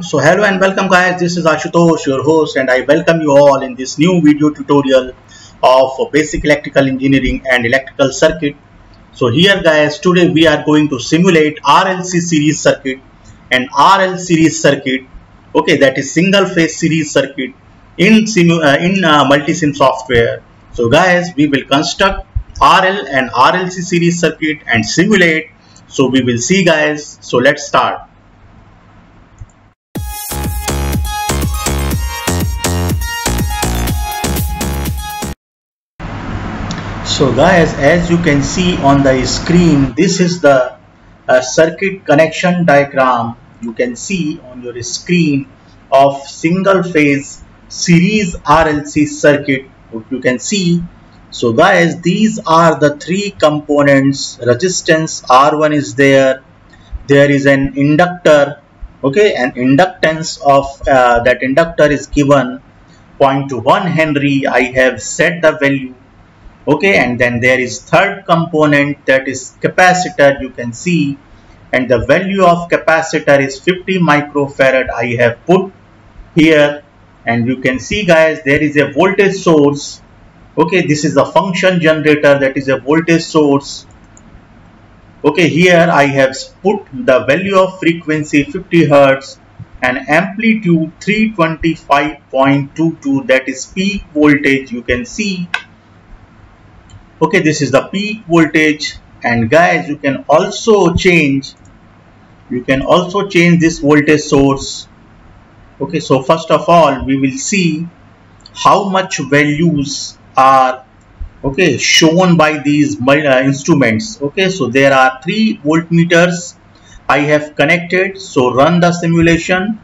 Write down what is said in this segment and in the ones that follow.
So hello and welcome guys, this is Ashutosh, your host, and I welcome you all in this new video tutorial of basic electrical engineering and electrical circuit. So here guys, today we are going to simulate RLC series circuit and RL series circuit, okay, that is single phase series circuit in multisim software. So guys, we will construct RL and RLC series circuit and simulate. So we will see guys, so let's start. So guys, as you can see on the screen, this is the circuit connection diagram you can see on your screen of single phase series RLC circuit. You can see. So guys, these are the three components. Resistance R1 is there. There is an inductor, okay, an inductance of that inductor is given 0.1 Henry. I have set the value. Okay, and then there is third component, that is capacitor, you can see, and the value of capacitor is 50 microfarad I have put here. And you can see guys, there is a voltage source. Okay, this is a function generator, that is a voltage source. Okay, here I have put the value of frequency 50 Hertz and amplitude 325.22, that is peak voltage, you can see. Okay, this is the peak voltage. And guys, you can also change this voltage source. Okay, so first of all we will see how much values are shown by these instruments. Okay, so there are 3 voltmeters I have connected. So run the simulation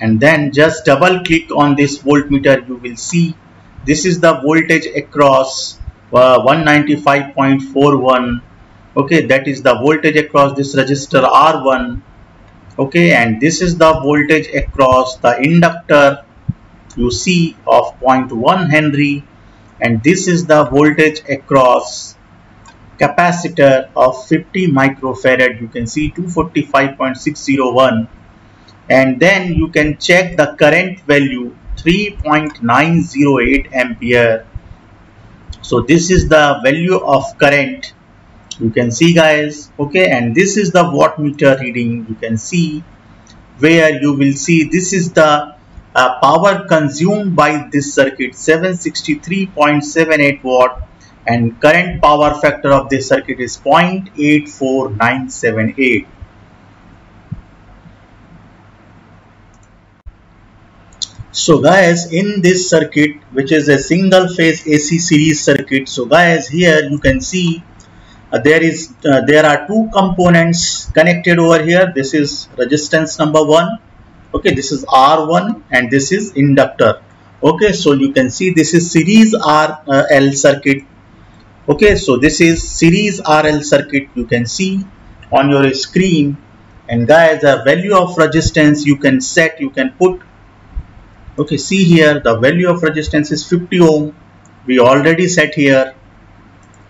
and then just double click on this voltmeter. You will see this is the voltage across 195.41. okay, that is the voltage across this resistor R1. okay, and this is the voltage across the inductor you see of 0.1 Henry, and this is the voltage across capacitor of 50 microfarad, you can see 245.601. and then you can check the current value 3.908 ampere. So this is the value of current, you can see guys. Okay, and this is the wattmeter reading, you can see, where you will see this is the power consumed by this circuit, 763.78 watt, and current power factor of this circuit is 0.84978. So guys, in this circuit, which is a single phase AC series circuit, so guys, here you can see there are 2 components connected over here. This is resistance number 1, okay, this is R1, and this is inductor. Okay, so you can see this is series RL circuit. Okay, so this is series RL circuit, you can see on your screen. And guys, the value of resistance you can set, you can put. Okay, see here the value of resistance is 50 ohm, we already set here,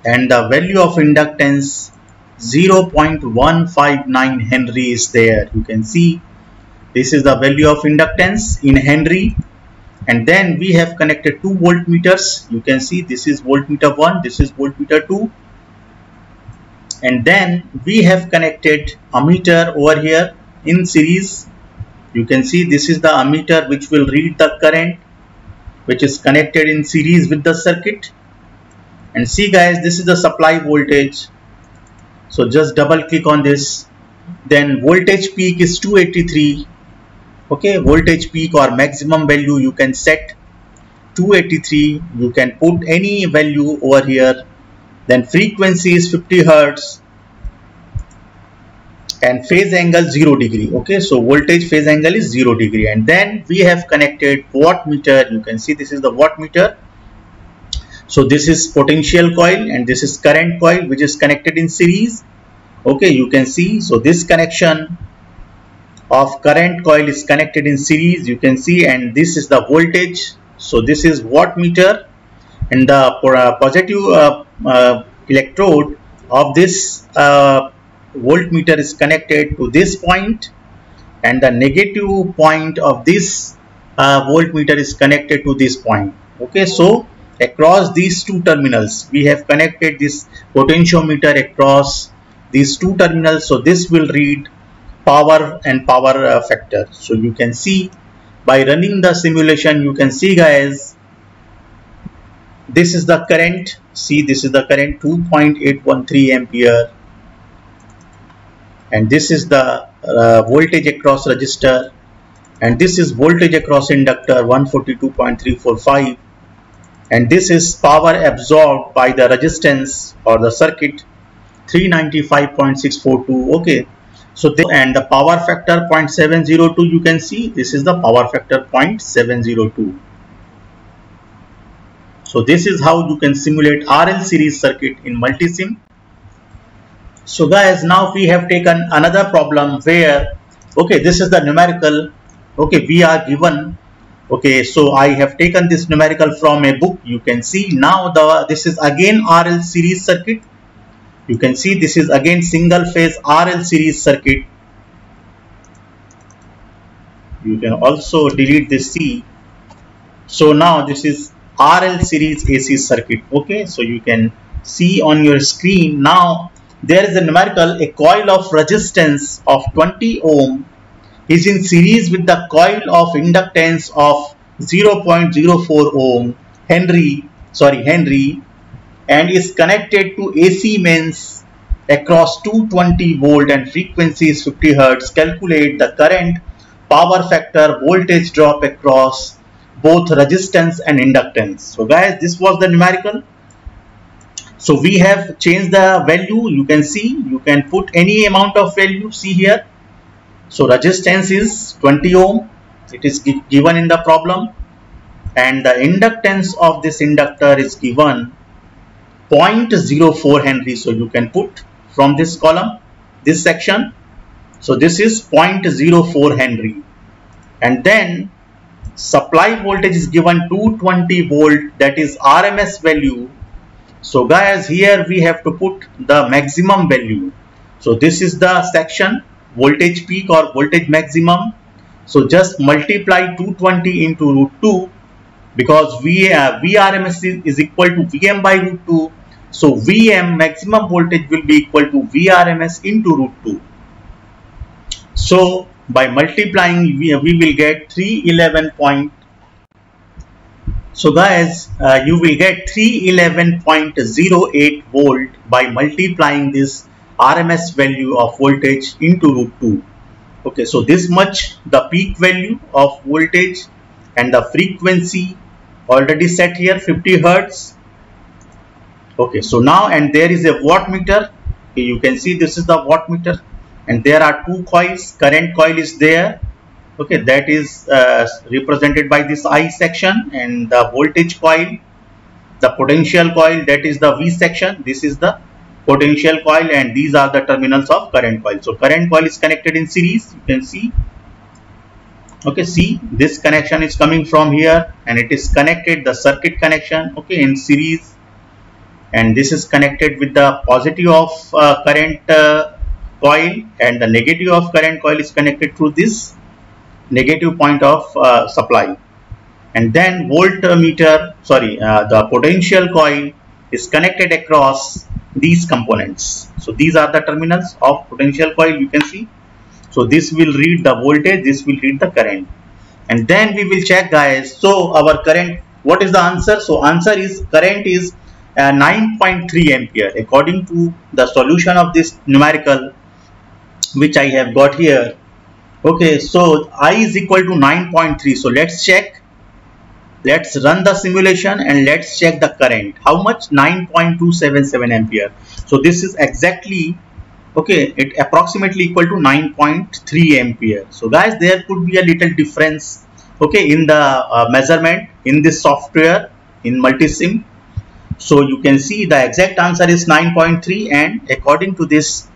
and the value of inductance 0.159 Henry is there, you can see. This is the value of inductance in Henry. And then we have connected 2 voltmeters, you can see this is voltmeter 1, this is voltmeter 2. And then we have connected ammeter over here in series. You can see this is the ammeter which will read the current, which is connected in series with the circuit. And see guys, this is the supply voltage. So just double click on this. Then voltage peak is 283. Okay, voltage peak or maximum value you can set 283. You can put any value over here. Then frequency is 50 Hertz. And phase angle 0 degree. Okay, so voltage phase angle is 0 degree. And then we have connected wattmeter. You can see this is the wattmeter. So this is potential coil and this is current coil, which is connected in series. Okay, you can see. So this connection of current coil is connected in series, you can see, and this is the voltage. So this is wattmeter, and the positive electrode of this voltmeter is connected to this point, and the negative point of this voltmeter is connected to this point. Okay, so across these two terminals we have connected this potentiometer across these two terminals. So this will read power and power factor. So you can see by running the simulation, you can see guys, this is the current. See, this is the current 2.813 ampere, and this is the voltage across resistor, and this is voltage across inductor 142.345, and this is power absorbed by the resistance or the circuit 395.642. okay, so this, and the power factor 0.702, you can see this is the power factor 0.702. So this is how you can simulate RL series circuit in multisim. So guys, now we have taken another problem where, okay, this is the numerical. Okay, we are given, okay, so I have taken this numerical from a book. You can see now this is again RL series circuit. You can see this is again single phase RL series circuit. You can also delete this C. So now this is RL series AC circuit. Okay, so you can see on your screen now there is a numerical, a coil of resistance of 20 ohm is in series with the coil of inductance of 0.04 ohm Henry, and is connected to AC mains across 220 volt and frequency is 50 hertz. Calculate the current, power factor, voltage drop across both resistance and inductance. So guys, this was the numerical. So we have changed the value. You can see, you can put any amount of value. See here. So resistance is 20 ohm. It is given in the problem, and the inductance of this inductor is given 0.04 Henry. So you can put from this column, this section. So this is 0.04 Henry, and then supply voltage is given 220 volt, that is RMS value. So guys, here we have to put the maximum value. So this is the section voltage peak or voltage maximum. So just multiply 220 into root 2, because VRMS is equal to VM by root 2. So VM, maximum voltage, will be equal to VRMS into root 2. So by multiplying, we will get 311. So guys, you will get 311.08 volt by multiplying this RMS value of voltage into root 2. Okay, so this much the peak value of voltage, and the frequency already set here 50 hertz. Okay, so now, and there is a wattmeter. Okay, you can see this is the wattmeter, and there are two coils. Current coil is there. Okay, that is represented by this I section, and the voltage coil, the potential coil, that is the V section. This is the potential coil, and these are the terminals of current coil. So current coil is connected in series. You can see. Okay, see, this connection is coming from here, and it is connected, the circuit connection, okay, in series, and this is connected with the positive of current coil, and the negative of current coil is connected through this negative point of supply. And then voltmeter, the potential coil is connected across these components. So these are the terminals of potential coil, you can see. So this will read the voltage, this will read the current, and then we will check, guys. So our current, what is the answer? So answer is current is 9.3 ampere according to the solution of this numerical which I have got here. Okay, so I is equal to 9.3. So let's check. Let's run the simulation and let's check the current. How much? 9.277 ampere. So this is exactly, okay, it approximately equal to 9.3 ampere. So guys, there could be a little difference, okay, in the measurement in this software in Multisim. So you can see the exact answer is 9.3, and according to this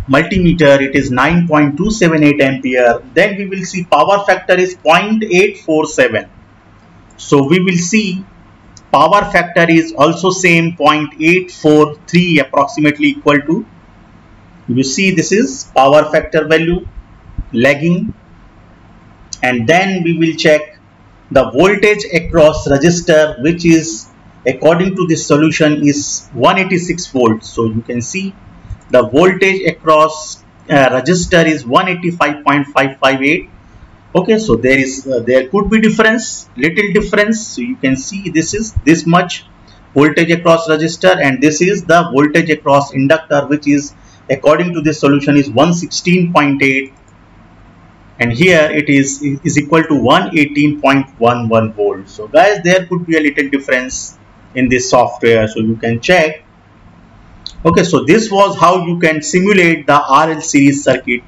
multimeter it is 9.278 ampere. Then we will see power factor is 0.847. So we will see power factor is also same 0.843, approximately equal to You see this is power factor value, lagging, and then we will check the voltage across resistor, which is according to this solution is 186 volts. So you can see the voltage across resistor is 185.558. Okay, so there could be little difference. So you can see this is this much voltage across resistor, and this is the voltage across inductor, which is according to this solution is 116.8, and here it is equal to 118.11 volts. So guys, there could be a little difference in this software, so you can check. Okay, so this was how you can simulate the RL series circuit